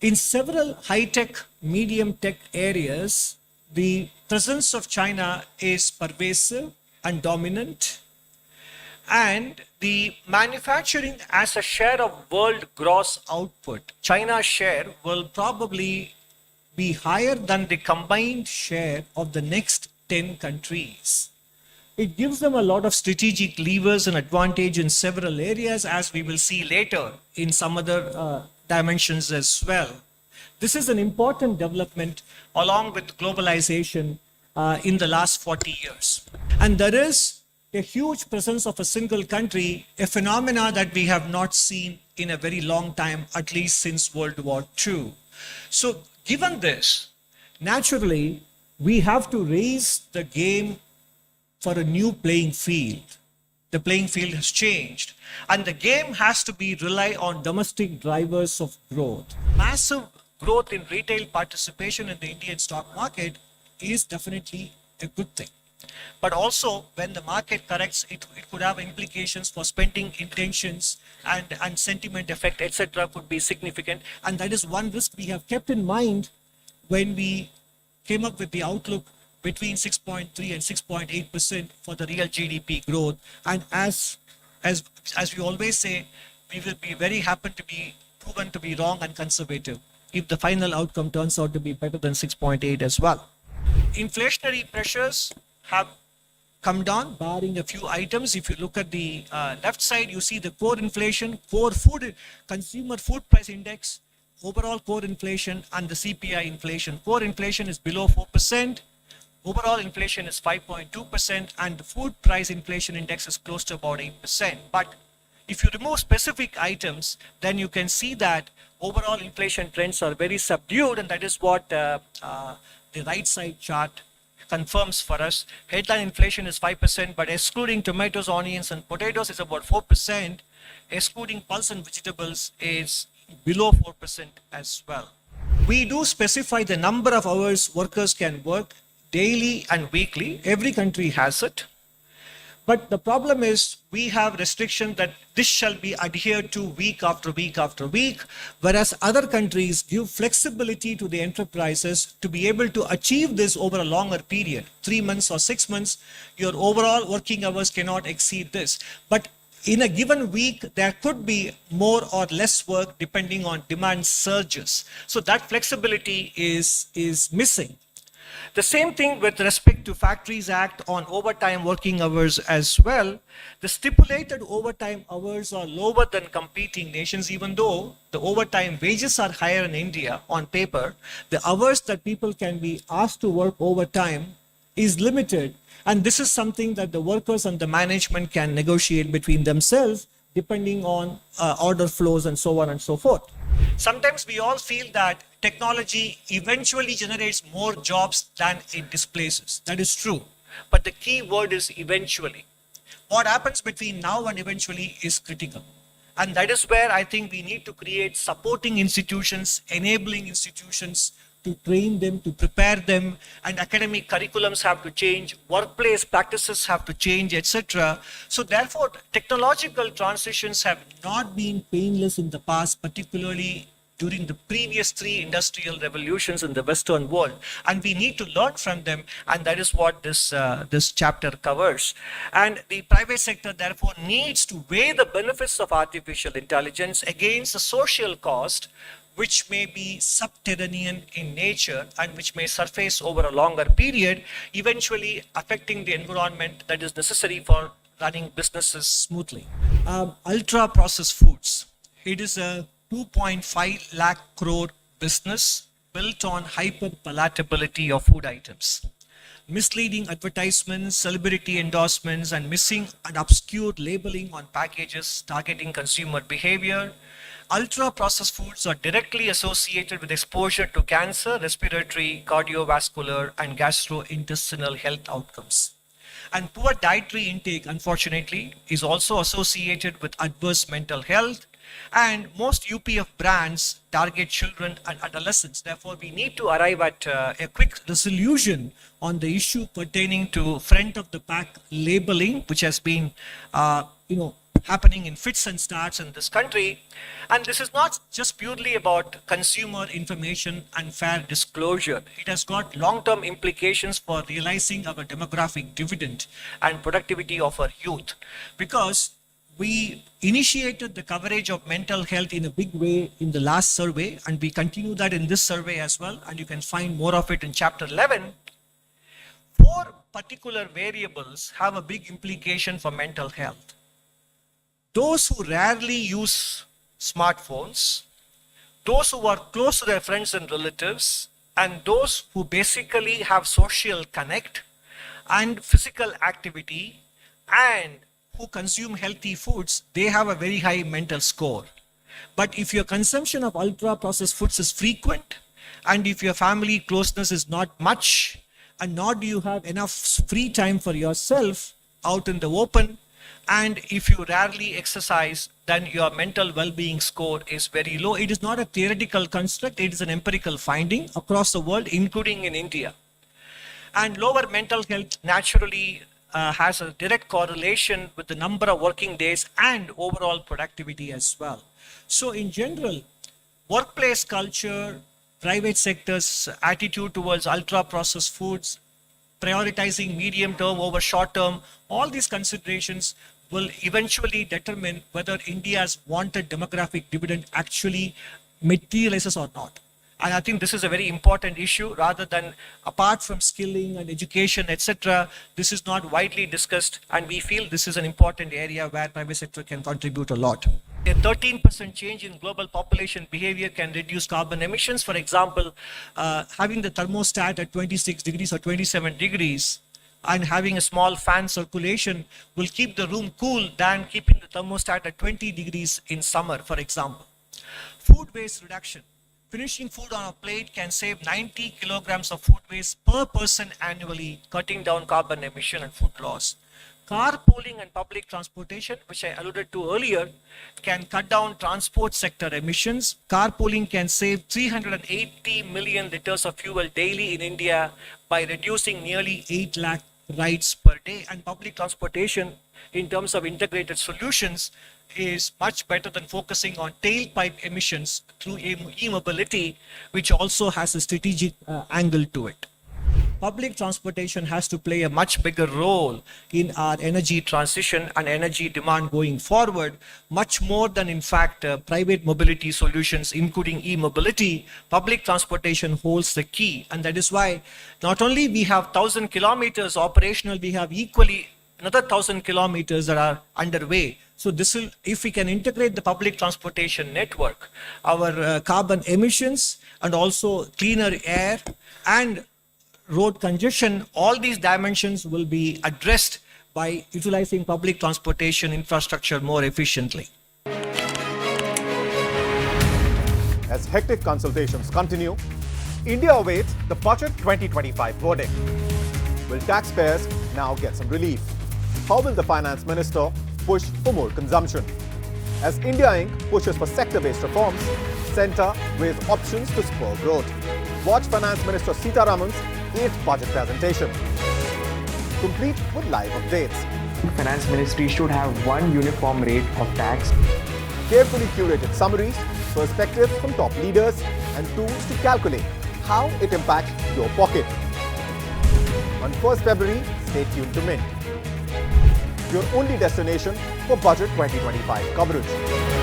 In several high-tech, medium-tech areas, the presence of China is pervasive and dominant, and the manufacturing as a share of world gross output, China's share will probably be higher than the combined share of the next 10 countries. It gives them a lot of strategic levers and advantage in several areas, as we will see later in some other dimensions as well. This is an important development along with globalization in the last 40 years. And there is a huge presence of a single country, a phenomena that we have not seen in a very long time, at least since World War II. So given this, naturally, we have to raise the game for a new playing field. The playing field has changed, and the game has to be rely on domestic drivers of growth. Massive growth in retail participation in the Indian stock market is definitely a good thing. But also, when the market corrects, it could have implications for spending intentions and sentiment effect, etc. could be significant. And that is one risk we have kept in mind when we came up with the outlook between 6.3 and 6.8% for the real GDP growth. And as we always say, we will be very happy to be proven to be wrong and conservative if the final outcome turns out to be better than 6.8 as well. Inflationary pressures have come down, barring a few items. If you look at the left side, you see the core inflation, core food, consumer food price index, overall core inflation, and the CPI inflation. Core inflation is below 4%. Overall inflation is 5.2%, and the food price inflation index is close to about 8%. But if you remove specific items, then you can see that overall inflation trends are very subdued, and that is what the right side chart confirms for us. Headline inflation is 5%, but excluding tomatoes, onions, and potatoes is about 4%. Excluding pulse and vegetables is below 4% as well. We do specify the number of hours workers can work daily and weekly. Every country has it. But the problem is we have restriction that this shall be adhered to week after week after week, whereas other countries give flexibility to the enterprises to be able to achieve this over a longer period, 3 months or 6 months. Your overall working hours cannot exceed this. But in a given week, there could be more or less work depending on demand surges. So that flexibility is missing. The same thing with respect to Factories Act on overtime working hours as well. The stipulated overtime hours are lower than competing nations, even though the overtime wages are higher in India on paper. The hours that people can be asked to work overtime is limited. And this is something that the workers and the management can negotiate between themselves, depending on order flows and so on and so forth. Sometimes we all feel that technology eventually generates more jobs than it displaces. That is true. But the key word is eventually. What happens between now and eventually is critical. And that is where I think we need to create supporting institutions, enabling institutions to train them, to prepare them, and academic curriculums have to change, workplace practices have to change, etc. So therefore, technological transitions have not been painless in the past, particularly during the previous 3 industrial revolutions in the Western world, and we need to learn from them, and that is what this chapter covers. And the private sector therefore needs to weigh the benefits of artificial intelligence against the social cost, which may be subterranean in nature and which may surface over a longer period, eventually affecting the environment that is necessary for running businesses smoothly. Ultra processed foods. It is a 2.5 lakh crore business built on hyper palatability of food items. Misleading advertisements, celebrity endorsements, and missing and obscure labeling on packages targeting consumer behavior. Ultra processed foods are directly associated with exposure to cancer, respiratory, cardiovascular, and gastrointestinal health outcomes. And poor dietary intake, unfortunately, is also associated with adverse mental health. And most UPF brands target children and adolescents. Therefore, we need to arrive at a quick resolution on the issue pertaining to front of the pack labeling, which has been, happening in fits and starts in this country. And this is not just purely about consumer information and fair disclosure. It has got long-term implications for realizing our demographic dividend and productivity of our youth. Because we initiated the coverage of mental health in a big way in the last survey, and we continue that in this survey as well. And you can find more of it in chapter 11. 4 particular variables have a big implication for mental health. Those who rarely use smartphones, those who are close to their friends and relatives, and those who basically have social connect and physical activity and who consume healthy foods, they have a very high mental score. But if your consumption of ultra processed foods is frequent, and if your family closeness is not much, and nor do you have enough free time for yourself out in the open, and if you rarely exercise, then your mental well-being score is very low. It is not a theoretical construct, it is an empirical finding across the world, including in India. And lower mental health naturally has a direct correlation with the number of working days and overall productivity as well. So in general, workplace culture, private sector's attitude towards ultra-processed foods, prioritizing medium term over short term, all these considerations will eventually determine whether India's wanted demographic dividend actually materializes or not. And I think this is a very important issue. Rather than, apart from skilling and education, etc., this is not widely discussed, and we feel this is an important area where private sector can contribute a lot. A 13% change in global population behavior can reduce carbon emissions. For example, having the thermostat at 26 degrees or 27 degrees and having a small fan circulation will keep the room cool than keeping the thermostat at 20 degrees in summer, for example. Food waste reduction. Finishing food on a plate can save 90 kilograms of food waste per person annually, cutting down carbon emission and food loss. Carpooling and public transportation, which I alluded to earlier, can cut down transport sector emissions. Carpooling can save 380 million liters of fuel daily in India by reducing nearly 8 lakh rides per day. And public transportation, in terms of integrated solutions, is much better than focusing on tailpipe emissions through e-mobility, which also has a strategic angle to it. Public transportation has to play a much bigger role in our energy transition and energy demand going forward, much more than, in fact, private mobility solutions, including e-mobility. Public transportation holds the key, and that is why not only we have 1,000 kilometers operational, we have equally another 1,000 kilometers that are underway. So this will, if we can integrate the public transportation network, our carbon emissions and also cleaner air and road congestion, all these dimensions will be addressed by utilizing public transportation infrastructure more efficiently. As hectic consultations continue, India awaits the Budget 2025 verdict. Will taxpayers now get some relief? How will the Finance Minister push for more consumption? As India Inc. pushes for sector-based reforms, Centre weighs options to spur growth. Watch Finance Minister Sitharaman's 8th budget presentation, complete with live updates. Finance Ministry should have one uniform rate of tax. Carefully curated summaries, perspectives from top leaders, and tools to calculate how it impacts your pocket. On 1st February, stay tuned to Mint, your only destination for Budget 2025 coverage.